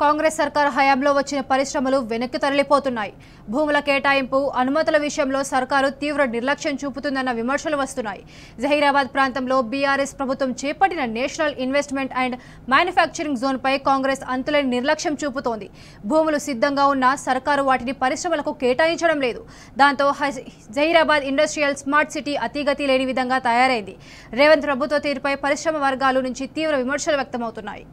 కాంగ్రెస్ సర్కార్ హయాంలో వచ్చిన పరిశ్రమలు వెనక్కి తరలిపోతున్నాయి. భూముల కేటాయింపు, అనుమతుల విషయంలో సర్కారు తీవ్ర నిర్లక్ష్యం చూపుతుందన్న విమర్శలు వస్తున్నాయి. జహీరాబాద్ ప్రాంతంలో బీఆర్ఎస్ ప్రభుత్వం చేపట్టిన నేషనల్ ఇన్వెస్ట్మెంట్ అండ్ మ్యానుఫ్యాక్చరింగ్ జోన్పై కాంగ్రెస్ అంతులేని నిర్లక్ష్యం చూపుతోంది. భూములు సిద్ధంగా ఉన్న సర్కారు వాటిని పరిశ్రమలకు కేటాయించడం లేదు. దాంతో జహీరాబాద్ ఇండస్ట్రియల్ స్మార్ట్ సిటీ అతిగతి లేని విధంగా తయారైంది. రేవంత్ ప్రభుత్వ తీరుపై పరిశ్రమ వర్గాల నుంచి తీవ్ర విమర్శలు వ్యక్తమవుతున్నాయి.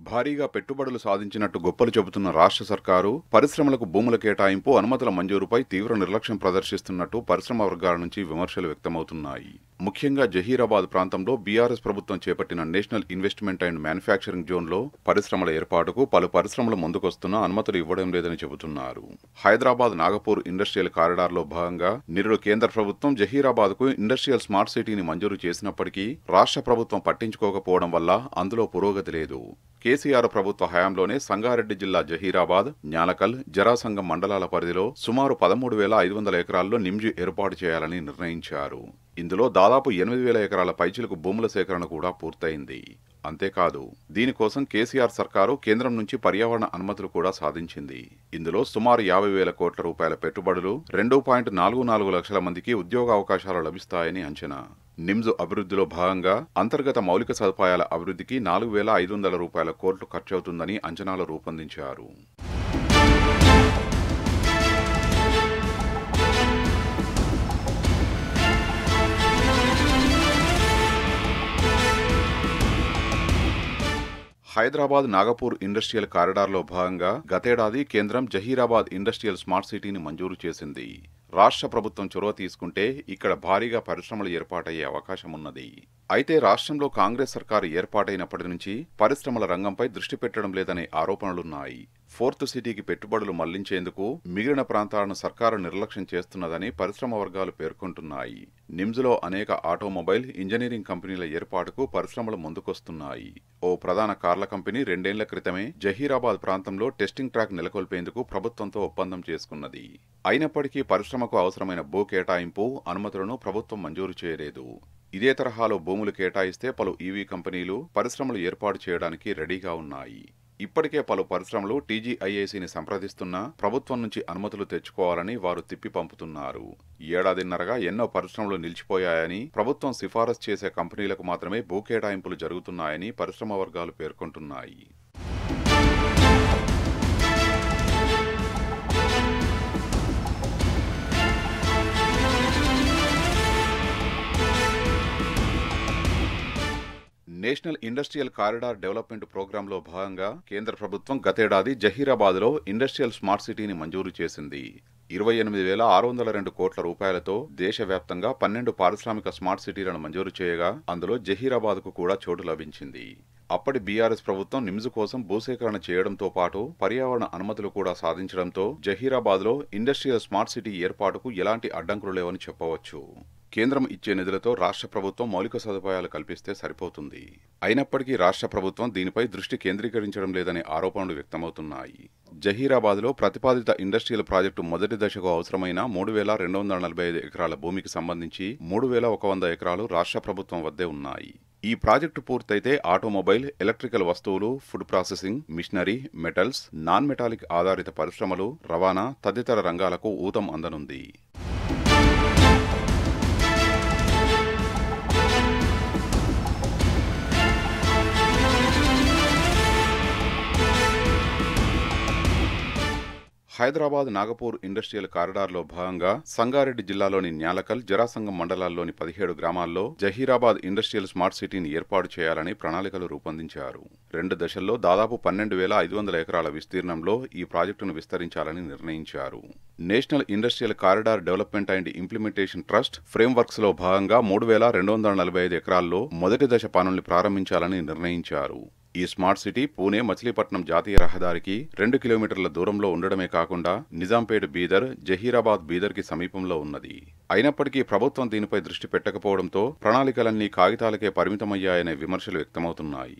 భారీగా పెట్టుబడులు సాధించినట్టు గొప్పలు చెబుతున్న రాష్ట్ర సర్కారు పరిశ్రమలకు భూముల కేటాయింపు, అనుమతుల మంజూరుపై తీవ్ర నిర్లక్ష్యం ప్రదర్శిస్తున్నట్టు పరిశ్రమ వర్గాల నుంచి విమర్శలు వ్యక్తమవుతున్నాయి. ముఖ్యంగా జహీరాబాద్ ప్రాంతంలో బీఆర్ఎస్ ప్రభుత్వం చేపట్టిన నేషనల్ ఇన్వెస్ట్మెంట్ అండ్ మ్యానుఫ్యాక్చరింగ్ జోన్లో పరిశ్రమల ఏర్పాటుకు పలు పరిశ్రమలు ముందుకొస్తున్నా అనుమతులు ఇవ్వడం లేదని చెబుతున్నారు. హైదరాబాద్ నాగపూర్ ఇండస్ట్రియల్ కారిడార్లో భాగంగా నిరుడు కేంద్ర ప్రభుత్వం జహీరాబాద్కు ఇండస్ట్రియల్ స్మార్ట్ సిటీని మంజూరు చేసినప్పటికీ రాష్ట్ర ప్రభుత్వం పట్టించుకోకపోవడం వల్ల అందులో పురోగతి లేదు. కేసీఆర్ ప్రభుత్వ హయాంలోనే సంగారెడ్డి జిల్లా జహీరాబాద్, న్యాలకల్, జరాసంగం మండలాల పరిధిలో సుమారు 13,500 ఎకరాల్లో నిమ్జు ఏర్పాటు చేయాలని నిర్ణయించారు. ఇందులో దాదాపు 8,000 ఎకరాల పైచిలకు భూముల సేకరణ కూడా పూర్తయింది. అంతేకాదు, దీనికోసం కేసీఆర్ సర్కారు కేంద్రం నుంచి పర్యావరణ అనుమతులు కూడా సాధించింది. ఇందులో సుమారు 50,000 కోట్ల రూపాయల పెట్టుబడులు, 2.44 లక్షల మందికి ఉద్యోగావకాశాలు లభిస్తాయని అంచనా. నిమ్జ్ అభివృద్ధిలో భాగంగా అంతర్గత మౌలిక సదుపాయాల అభివృద్ధికి 4,500 కోట్లు ఖర్చవుతుందని అంచనాలు రూపొందించారు. హైదరాబాద్ నాగపూర్ ఇండస్ట్రియల్ కారిడార్లో భాగంగా గతేడాది కేంద్రం జహీరాబాద్ ఇండస్ట్రియల్ స్మార్ట్ సిటీని మంజూరు చేసింది. రాష్ట్ర ప్రభుత్వం చొరవ తీసుకుంటే ఇక్కడ భారీగా పరిశ్రమలు ఏర్పాటయ్యే అవకాశం ఉన్నది. అయితే రాష్ట్రంలో కాంగ్రెస్ సర్కారు ఏర్పాటైనప్పటి నుంచి పరిశ్రమల రంగంపై దృష్టి పెట్టడం లేదనే ఆరోపణలున్నాయి. ఫోర్త్ సిటీకి పెట్టుబడులు మళ్లించేందుకు మిగిలిన ప్రాంతాలను సర్కారు నిర్లక్ష్యం చేస్తున్నదని పరిశ్రమ వర్గాలు పేర్కొంటున్నాయి. నిమ్జ్లో అనేక ఆటోమొబైల్, ఇంజనీరింగ్ కంపెనీల ఏర్పాటుకు పరిశ్రమలు ముందుకొస్తున్నాయి. ఓ ప్రధాన కార్ల కంపెనీ 2 ఏళ్ల క్రితమే జహీరాబాద్ ప్రాంతంలో టెస్టింగ్ ట్రాక్ నెలకొల్పేందుకు ప్రభుత్వంతో ఒప్పందం చేసుకున్నది. అయినప్పటికీ పరిశ్రమకు అవసరమైన భూ కేటాయింపు, అనుమతులను ప్రభుత్వం మంజూరు చేయలేదు. ఇదే తరహాలో భూములు కేటాయిస్తే పలు ఈవీ కంపెనీలు పరిశ్రమలు ఏర్పాటు చేయడానికి రెడీగా ఉన్నాయి. ఇప్పటికే పలు పరిశ్రమలు టీజీఐఏసీని సంప్రదిస్తున్నా ప్రభుత్వం నుంచి అనుమతులు తెచ్చుకోవాలని వారు తిప్పి పంపుతున్నారు. ఏడాదిన్నరగా ఎన్నో పరిశ్రమలు నిలిచిపోయాయని, ప్రభుత్వం సిఫారసు చేసే కంపెనీలకు మాత్రమే భూ కేటాయింపులు జరుగుతున్నాయని పరిశ్రమ వర్గాలు పేర్కొంటున్నాయి. నేషనల్ ఇండస్ట్రియల్ కారిడార్ డెవలప్మెంట్ ప్రోగ్రాంలో భాగంగా కేంద్ర ప్రభుత్వం గతేడాది జహీరాబాద్లో ఇండస్ట్రియల్ స్మార్ట్ సిటీని మంజూరు చేసింది. 28,602 కోట్ల రూపాయలతో దేశవ్యాప్తంగా 12 పారిశ్రామిక స్మార్ట్ సిటీలను మంజూరు చేయగా అందులో జహీరాబాద్కు కూడా చోటు లభించింది. అప్పటి బీఆర్ఎస్ ప్రభుత్వం నిమ్జ్ కోసం భూసేకరణ చేయడంతో పాటు పర్యావరణ అనుమతులు కూడా సాధించడంతో జహీరాబాద్లో ఇండస్ట్రియల్ స్మార్ట్ సిటీ ఏర్పాటుకు ఎలాంటి అడ్డంకులు లేవని చెప్పవచ్చు. కేంద్రం ఇచ్చే నిధులతో రాష్ట్ర ప్రభుత్వం మౌలిక సదుపాయాలు కల్పిస్తే సరిపోతుంది. అయినప్పటికీ రాష్ట్ర ప్రభుత్వం దీనిపై దృష్టి కేంద్రీకరించడం లేదనే ఆరోపణలు వ్యక్తమవుతున్నాయి. జహీరాబాద్లో ప్రతిపాదిత ఇండస్ట్రియల్ ప్రాజెక్టు మొదటి దశకు అవసరమైన 3,245 ఎకరాల భూమికి సంబంధించి 3,100 ఎకరాలు రాష్ట్ర ప్రభుత్వం వద్దే ఉన్నాయి. ఈ ప్రాజెక్టు పూర్తయితే ఆటోమొబైల్, ఎలక్ట్రికల్ వస్తువులు, food processing, machinery, metals, non metallic ఆధారిత పరిశ్రమలు, రవాణా తదితర రంగాలకు ఊతం అందనుంది. హైదరాబాద్ నాగపూర్ ఇండస్ట్రియల్ కారిడార్లో భాగంగా సంగారెడ్డి జిల్లాలోని న్యాలకల్, జరాసంగం మండలాల్లోని 17 గ్రామాల్లో జహీరాబాద్ ఇండస్ట్రియల్ స్మార్ట్ సిటీని ఏర్పాటు చేయాలని ప్రణాళికలు రూపొందించారు. 2 దశల్లో దాదాపు 12,500 ఎకరాల విస్తీర్ణంలో ఈ ప్రాజెక్టును విస్తరించాలని నిర్ణయించారు. National industrial corridor development and implementation trust frameworks లో భాగంగా 3,245 ఎకరాల్లో మొదటి దశ పనుల్ని ప్రారంభించాలని నిర్ణయించారు. ఈ స్మార్ట్ సిటీ పూణే మచిలీపట్నం జాతీయ రహదారికి 2 కిలోమీటర్ల దూరంలో ఉండడమే కాకుండా నిజాంపేట్ బీదర్, జహీరాబాద్ బీదర్ కి సమీపంలో ఉన్నది. అయినప్పటికీ ప్రభుత్వం దీనిపై దృష్టి పెట్టకపోవడంతో ప్రణాళికలన్నీ కాగితాలకే పరిమితమయ్యాయనే విమర్శలు వ్యక్తమవుతున్నాయి.